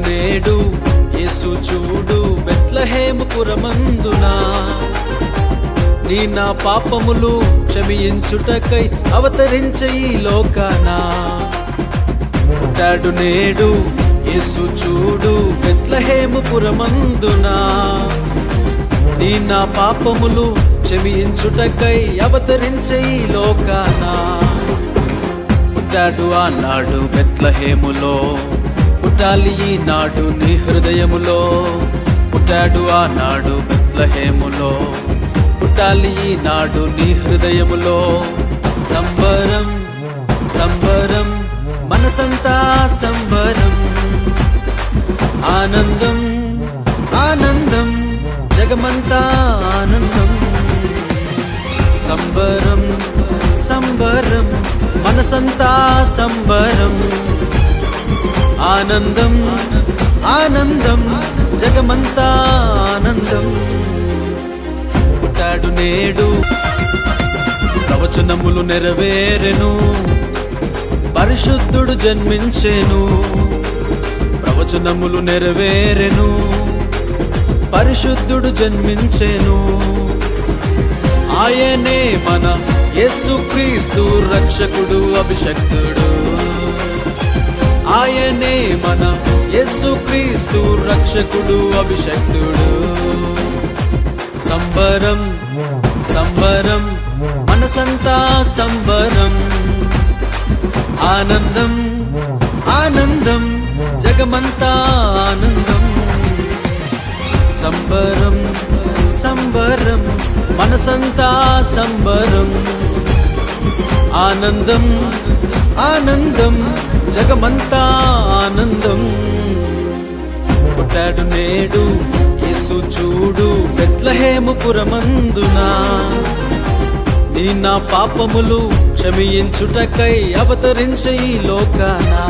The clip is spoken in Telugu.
నేడు యేసు చూడు బెత్లెహేము పురమందునా నీ నా పాపములు క్షమించుటకై అవతరించే ఈ లోకానా పుట్టాడు నేడు యేసు చూడు బెత్లెహేము పురమందునా నీ నా పాపములు క్షమించుటకై అవతరించే ఈ లోకానా పుట్టాడు ఆనాడు బెత్లెహేములో పుట్టాలి ఈనాడు నీ హృదయములో పుట్టాడు ఆనాడు బెత్లెహేములో పుట్టాలి ఈనాడు నీ హృదయములో సంబరం సంబరం మనసంతా సంబరం ఆనందం ఆనందం జగమంతా ఆనందం సంబరం సంబరం మనసంతా సంబరం ఆనందం ఆనందం జగమంతా ఆనందం పుట్టాడు నేడు ప్రవచనములు నెరవేరెను పరిశుద్ధుడు జన్మించెను ప్రవచనములు నెరవేరెను పరిశుద్ధుడు జన్మించెను ఆయనే మన యేసుక్రీస్తు రక్షకుడు అభిషక్తుడు ఆయనే మన యేసుక్రీస్తు రక్షకుడు అభిషక్తుడు సంబరం సంబరం మనసంతా సంబరం ఆనందం ఆనందం జగమంతా ఆనందం సంబరం సంబరం మనసంతా సంబరం ఆనందం ఆనందం జగమంతా ఆనందం పుట్టాడు నేడు యేసు చూడు బెత్లెహేము పురమందునా నీ నా పాపములు క్షమించుటకై అవతరించే ఈ లోకానా